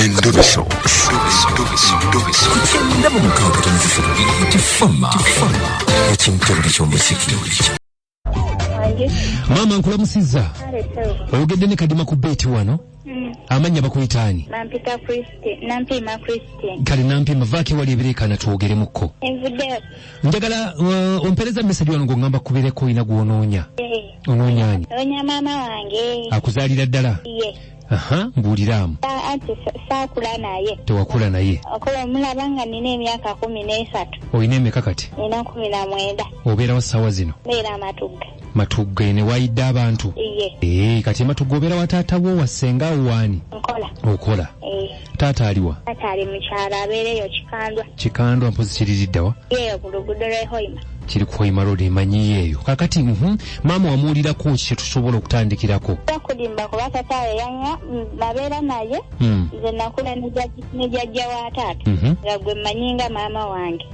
Endobeso. Mama nkulamusiza. Oyogedde ne kadima ku beti wano. Amanya bakuyitaani. Nampita Christine, nampima Christine. Kale nampima vaaki wali ebirikana tuwogeremuko. Envude. Njagala ompereza message wano ng'ongamba kubireko ina gw'onoonya. Onoonyaani. Onya mama wange. Akuzaalira ddala? Ye. Aha, mbuuliraamu. Ati saakula naye. Tewakula naye. Okola omulaba nga nina emyaka 13. Oyina emeka kati? Nina 19. Obeera wa ssaawa zino? Beera Matugga. Matugga ene waayidde abantu? Ye. Kati Matugga obeera wa taata wo wassenga waani? Nkola. Okola? Taata aliwa? Taata ali mukyala abeereyo Kikandwa. Kikandwa mpozi kiriridda wa? Yeeyo ku luguudo lw'Ehoima. Kiri ku Hoima Road emanyiyo eyo. Kakati maama wamuwulirako kye tusobola okutandikirako? Okulimba kuba taata yanga nabeera naye. Nze nakula ne jjajja wa taata. Nga gwe mmanyi nga maama wange.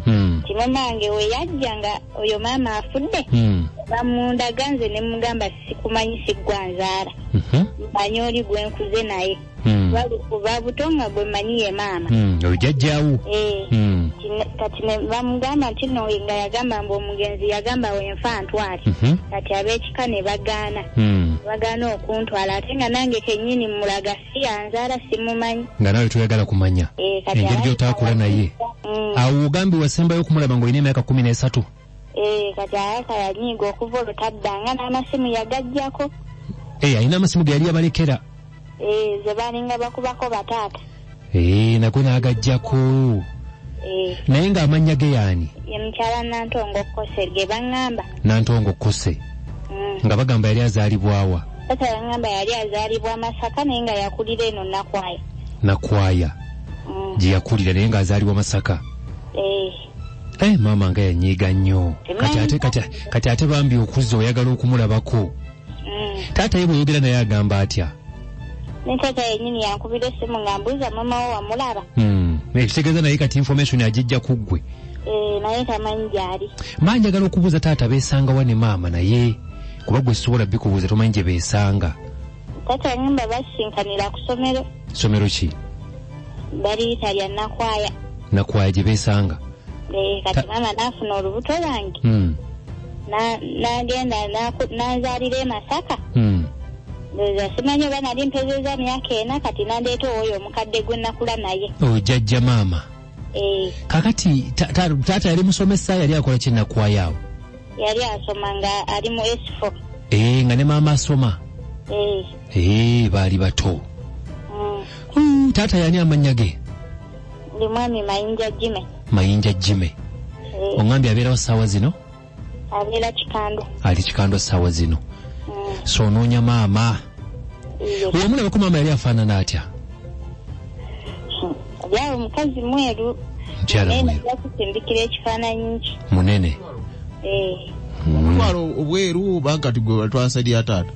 Ti mama wange we yajja nga oyo maama afudde. Bamundaga nze ne mugamba sikumanyi siggwanzaala. Mmanyi oli gwe nkuze naye. Bali kuba buto nga gwe mmanyi ye maama. Oyo jjajjaawo? Kati ne bamugamba nti no nga yagamba mbu omugenzi yagamba wenfa ntwale. Kati ab'ekika ne bagaana. Bagaana okuntwala ate nga nange kennyini mulaga si yanzaala simumanyi. Nga nawe toyagala kumanya? Engeri gy'otaakula naye. Awo ogambi wasembayo okumulaba ng'olina emyaka 13? Kati ayaka yanyiiga okuva olutaddanga n'amasimu yagajjako. Alina amasimu ge yali yabalekera? Ze balinga bakubako bataata. Nagwe n'agajjako. Naye ng'amannya ge yaani? Ye mukyala Nantongo Kkose ge baŋŋamba. Nantongo Kkose. Nga bagamba yali azaalibwawa? Taata yaŋŋamba yali azaalibwa Masaka naye nga yakulira eno Nakwaya. Nakwaya? Gye yakulira naye ng'azaalibwa Masaka? Maama nga yanyiiga nnyo. Kati ate bambi okuzza oyagala okumulabako. Taata ye bw'oyogera naye agamba atya? Ne taata yennyini yankubira essimu nga mbuuza mama wo wamulaba. Ekitegeeza naye kati information agijja ku ggwe. Naye tamanyi gy'ali. Maa njagala okubuuza taata beesangawa ne maama naye kuba gwe sisobola bikubuuza tomanyi gye beesanga. Taata yaŋŋamba basinkanira ku ssomero. Ssomero ki? Baliyita lya Nakwaya. Nakwaya gye beesanga? Kati maama n'afuna olubuto lwange. N'agenda n'anzaalira e Masaka. Ndoza simanyi oba nali mpezeeza myaka 4 kati nandeeta oyo omukadde gwe nakula naye. Jjajja maama? Kakati taata yali musomesa yali akola ki Nakwaya awo? Yali asoma nga ali mu S4. Nga ne maama asoma? Baali bato. Taata yani amannya ge? Ndi mwami Mayinja Jime. Mayinja Jime. Ongambye abeerawo ssaawa zino? Abeera Kikandwa. Ali Kikandwa ssaawa zino. So onoonya maama. Wamulabako maama yali afaanana atya? Yali omukazi mweru. Mukyala mweru. Naye yakusindikira ekifaananyi kye. Munene. Omutwalo obweru bankati gwe batwasalya taata.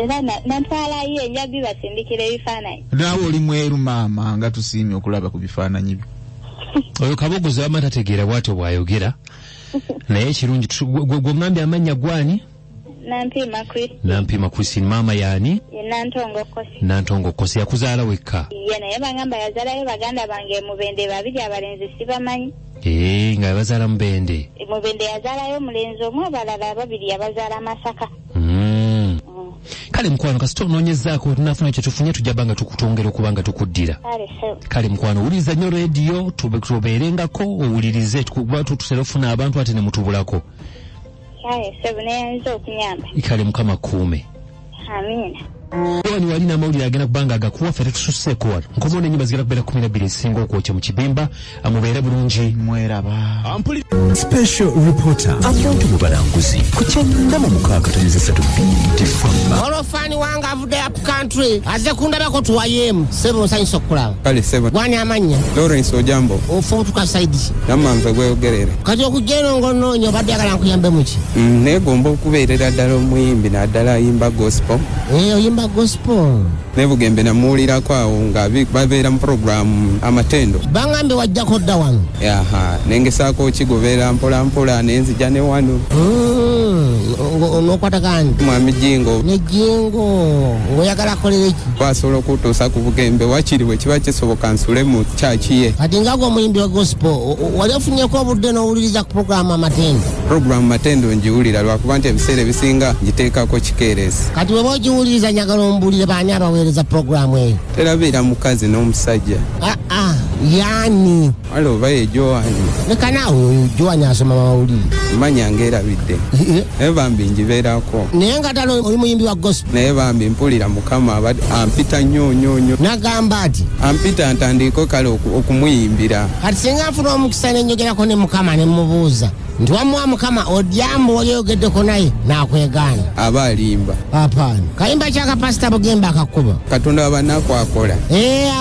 Era nantwalayo enjabi basindikira ebifaananyi. Naawe oli mweru maama nga tusiimye okulaba ku bifaananyi byo. Oyo kabogozi wama tategeera bw'atyo bw'ayogera. Naye ekirungi gwe ngambye amannya gwani? Nampima Christine. Maama yaani? Nantongo Kkose. Nantongo Kkose yakuzaala wekka? Naye bagamba yazaalayo baganda bange Mubende babiri abalenzi sibamanyi. Nga yabazaala Mubende? Mubende yazaalayo omulenzi omu abalala babiri yabazaala Masaka. Kale mukwano kasita onoonyezaako tunafuna kye tufunye tujja banga tukutongera okubanga tukuddira. Kale mukwano wuliriza nnyo rediyo tubeerengako owulirize tutera ofuna abantu ate ne mutubulako. Kale Mukama kuume. Amiina. Wani walina amawulire agenda kubanga agakuwa ffe tetususseeko wano nkomawo n'ennyimba zigenda kubeera 12 ezisinga okwokya mu kibimba amubeere bulungi. Mweraba. Special reporter abantu mu balanguzi ku 96.2 olofani wange avudde up country azze kundabako tuwayemu sebo nsanyisa okulaba. Kale sebo. Gwani amanya? Lawrence Ojambo. Ofuutuka saidi ki? Namanza gweyogerere. Kati okujja eno ng'onoonya obadde ayagala nkuyambe mu ki? Neegomba okubeerera ddala omuyimbi naddala ayimba gospel. Oyimba gospel. Nebugembe namuwulirako awo nga babeera mu program amatendo. Bangambe wajjako dda wano. Nengesaako kigobeera mpola mpola nenzija ne wano. n'okwata kandi mwami Jingo ne Jingo oyagala akolere ki basobola okutuusa ku Bugembe wakiri bwe kiba kisoboka nsule mu kyaki ye kati nga gwe omuyimbi wa gospel wali ofunyeko obudde n'owuliriza ku programu amatendo matendo njiwulira lwakuba nti ebiseera ebisinga ngiteekako kikeerezi kati bweba ogiwuliriza njagala ombulire baani abaweereza programu eyo terabeera mukazi n'omusajja yani wale oba ye Joani leka naawe oyo Joani asoma mawulire manya ngeerabidde naye bambi njibeerako naye nga talo oli muyimbi wa gospel naye bambi mpulira Mukama ampita nnyo nagamba ati ampita ntandiko kale okumuyimbira kati singa nfuna omukisa nenjogerako ne Mukama ne mubuuza nti wamuwa Mukama odyambo wali oyogeddeko naye n'akwegaana aba alimba apaana kayimba kyaka pasita Bugembe akakuba Katonda wabanaku akola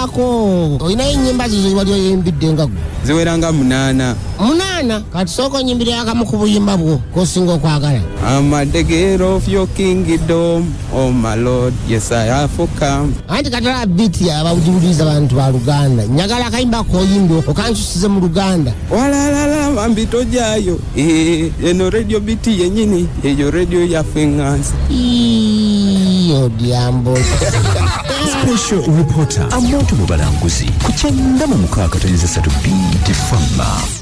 ako olinayo ennyimba zizo wali oyimbidde nga gwe ziweranga 8 kati sooka onyimbire akamu ku buyimba bwo kosinga okwagala I'm a degger of your kingdom oh my lord yes I have come anti katala biti abawuliza abantu ba Luganda njagala akayimba koyimbi okansusize mu Luganda walalala mambito jayo eno radio biti yenyini eyo radio ya fingers odyambo Special reporter amuntu mu balanguzi ku 9:3 BT Fama.